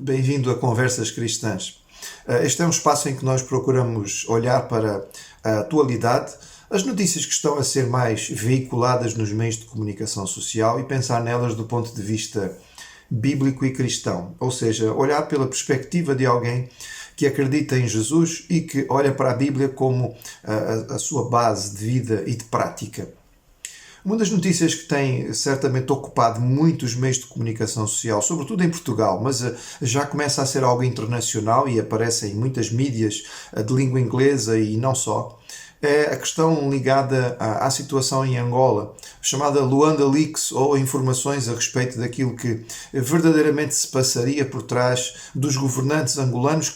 Bem-vindo a Conversas Cristãs. Este é um espaço em que nós procuramos olhar para a atualidade, as notícias que estão a ser mais veiculadas nos meios de comunicação social e pensar nelas do ponto de vista bíblico e cristão, ou seja, olhar pela perspectiva de alguém que acredita em Jesus e que olha para a Bíblia como a sua base de vida e de prática. Uma das notícias que tem certamente ocupado muitos meios de comunicação social, sobretudo em Portugal, mas já começa a ser algo internacional e aparece em muitas mídias de língua inglesa e não só, é a questão ligada à situação em Angola, chamada Luanda Leaks, ou informações a respeito daquilo que verdadeiramente se passaria por trás dos governantes angolanos,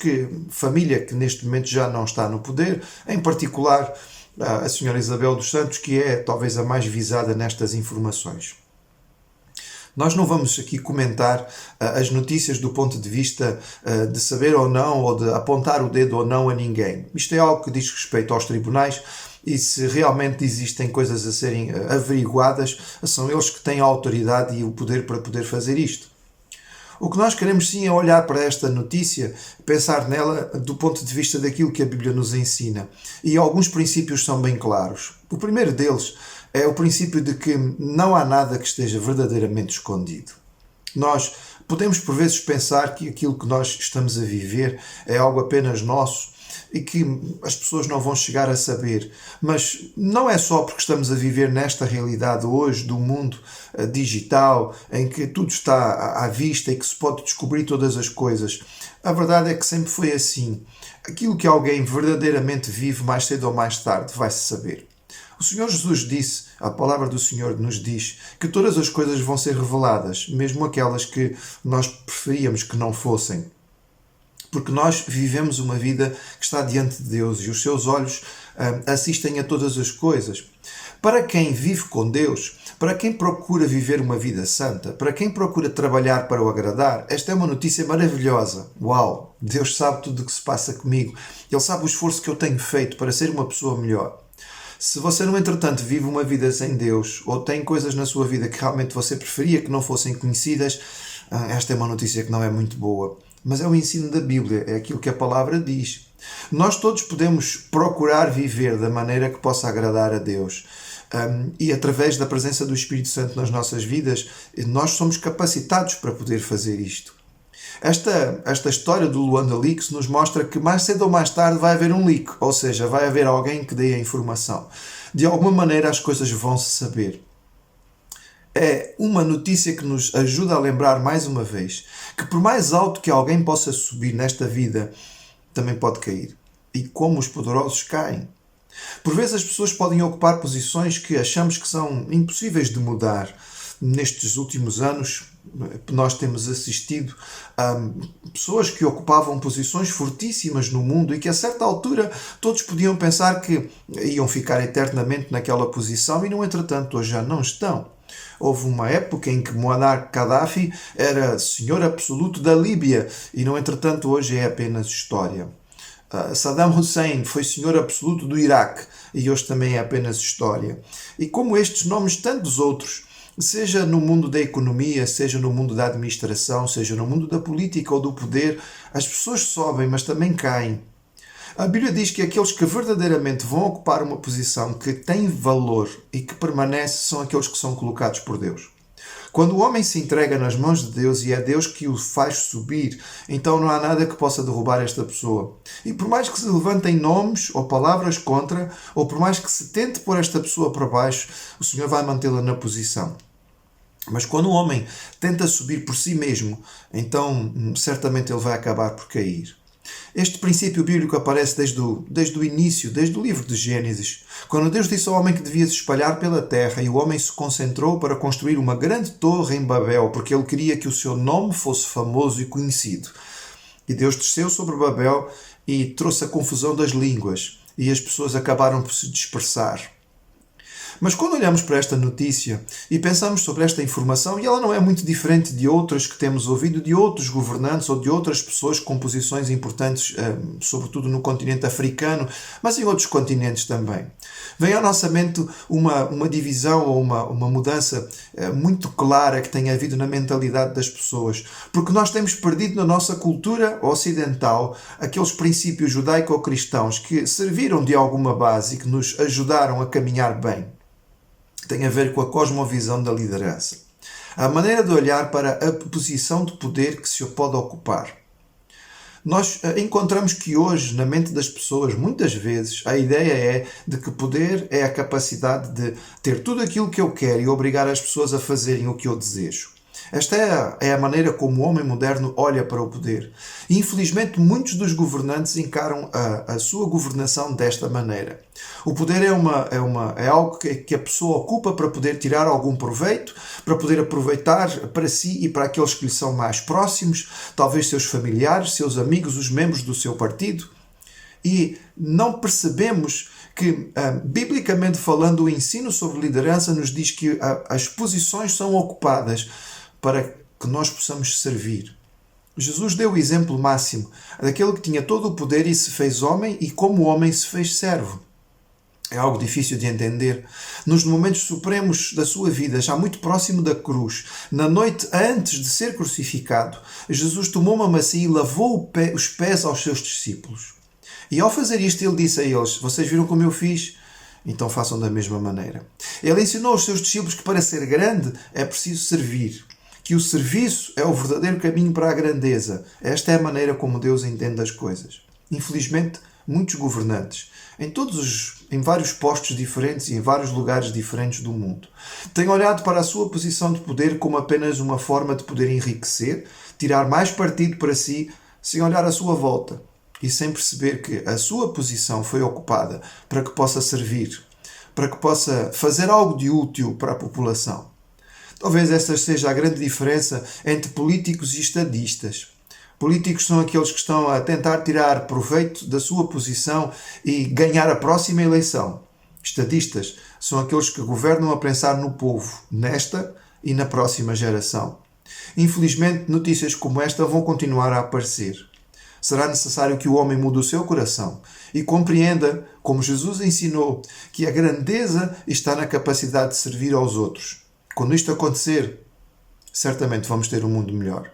família que neste momento já não está no poder, em particular a senhora Isabel dos Santos, que é talvez a mais visada nestas informações. Nós não vamos aqui comentar as notícias do ponto de vista de saber ou não, ou de apontar o dedo ou não a ninguém. Isto é algo que diz respeito aos tribunais e se realmente existem coisas a serem averiguadas, são eles que têm a autoridade e o poder para poder fazer isto. O que nós queremos sim é olhar para esta notícia, pensar nela do ponto de vista daquilo que a Bíblia nos ensina. E alguns princípios são bem claros. O primeiro deles é o princípio de que não há nada que esteja verdadeiramente escondido. Nós podemos por vezes pensar que aquilo que nós estamos a viver é algo apenas nosso e que as pessoas não vão chegar a saber. Mas não é só porque estamos a viver nesta realidade hoje do mundo digital, em que tudo está à vista e que se pode descobrir todas as coisas. A verdade é que sempre foi assim. Aquilo que alguém verdadeiramente vive, mais cedo ou mais tarde, vai-se saber. O Senhor Jesus disse, a palavra do Senhor nos diz, que todas as coisas vão ser reveladas, mesmo aquelas que nós preferíamos que não fossem. Porque nós vivemos uma vida que está diante de Deus e os seus olhos assistem a todas as coisas. Para quem vive com Deus, para quem procura viver uma vida santa, para quem procura trabalhar para o agradar, esta é uma notícia maravilhosa. Uau! Deus sabe tudo o que se passa comigo. Ele sabe o esforço que eu tenho feito para ser uma pessoa melhor. Se você, no entretanto, vive uma vida sem Deus ou tem coisas na sua vida que realmente você preferia que não fossem conhecidas, esta é uma notícia que não é muito boa. Mas é o ensino da Bíblia, é aquilo que a palavra diz. Nós todos podemos procurar viver da maneira que possa agradar a Deus. E através da presença do Espírito Santo nas nossas vidas, nós somos capacitados para poder fazer isto. Esta história do Luanda Leaks nos mostra que mais cedo ou mais tarde vai haver um leak, ou seja, vai haver alguém que dê a informação. De alguma maneira as coisas vão se saber. É uma notícia que nos ajuda a lembrar mais uma vez que por mais alto que alguém possa subir nesta vida, também pode cair. E como os poderosos caem. Por vezes as pessoas podem ocupar posições que achamos que são impossíveis de mudar. Nestes últimos anos, nós temos assistido a pessoas que ocupavam posições fortíssimas no mundo e que a certa altura todos podiam pensar que iam ficar eternamente naquela posição e, no entretanto, hoje já não estão. Houve uma época em que Muammar Gaddafi era senhor absoluto da Líbia e, no entretanto, hoje é apenas história. Saddam Hussein foi senhor absoluto do Iraque e hoje também é apenas história. E como estes nomes, tantos outros, seja no mundo da economia, seja no mundo da administração, seja no mundo da política ou do poder, as pessoas sobem, mas também caem. A Bíblia diz que aqueles que verdadeiramente vão ocupar uma posição que tem valor e que permanece são aqueles que são colocados por Deus. Quando o homem se entrega nas mãos de Deus e é Deus que o faz subir, então não há nada que possa derrubar esta pessoa. E por mais que se levantem nomes ou palavras contra, ou por mais que se tente pôr esta pessoa para baixo, o Senhor vai mantê-la na posição. Mas quando o homem tenta subir por si mesmo, então certamente ele vai acabar por cair. Este princípio bíblico aparece desde o início, desde o livro de Gênesis, quando Deus disse ao homem que devia se espalhar pela terra e o homem se concentrou para construir uma grande torre em Babel, porque ele queria que o seu nome fosse famoso e conhecido. E Deus desceu sobre Babel e trouxe a confusão das línguas e as pessoas acabaram por se dispersar. Mas quando olhamos para esta notícia e pensamos sobre esta informação, e ela não é muito diferente de outras que temos ouvido de outros governantes ou de outras pessoas com posições importantes, sobretudo no continente africano, mas em outros continentes também. Vem à nossa mente uma divisão ou uma mudança muito clara que tem havido na mentalidade das pessoas. Porque nós temos perdido na nossa cultura ocidental aqueles princípios judaico-cristãos que serviram de alguma base e que nos ajudaram a caminhar bem. Tem a ver com a cosmovisão da liderança. A maneira de olhar para a posição de poder que se pode ocupar. Nós encontramos que hoje, na mente das pessoas, muitas vezes, a ideia é de que poder é a capacidade de ter tudo aquilo que eu quero e obrigar as pessoas a fazerem o que eu desejo. Esta é a maneira como o homem moderno olha para o poder. E, infelizmente, muitos dos governantes encaram a sua governação desta maneira. O poder é algo que a pessoa ocupa para poder tirar algum proveito, para poder aproveitar para si e para aqueles que lhe são mais próximos, talvez seus familiares, seus amigos, os membros do seu partido. E não percebemos que, biblicamente falando, o ensino sobre liderança nos diz que as posições são ocupadas para que nós possamos servir. Jesus deu o exemplo máximo daquele que tinha todo o poder e se fez homem e como homem se fez servo. É algo difícil de entender. Nos momentos supremos da sua vida, já muito próximo da cruz, na noite antes de ser crucificado, Jesus tomou uma bacia e lavou os pés aos seus discípulos. E ao fazer isto, ele disse a eles: vocês viram como eu fiz? Então façam da mesma maneira. Ele ensinou aos seus discípulos que para ser grande é preciso servir. Que o serviço é o verdadeiro caminho para a grandeza. Esta é a maneira como Deus entende as coisas. Infelizmente, muitos governantes, em vários postos diferentes e em vários lugares diferentes do mundo, têm olhado para a sua posição de poder como apenas uma forma de poder enriquecer, tirar mais partido para si, sem olhar à sua volta e sem perceber que a sua posição foi ocupada para que possa servir, para que possa fazer algo de útil para a população. Talvez esta seja a grande diferença entre políticos e estadistas. Políticos são aqueles que estão a tentar tirar proveito da sua posição e ganhar a próxima eleição. Estadistas são aqueles que governam a pensar no povo, nesta e na próxima geração. Infelizmente, notícias como esta vão continuar a aparecer. Será necessário que o homem mude o seu coração e compreenda, como Jesus ensinou, que a grandeza está na capacidade de servir aos outros. Quando isto acontecer, certamente vamos ter um mundo melhor.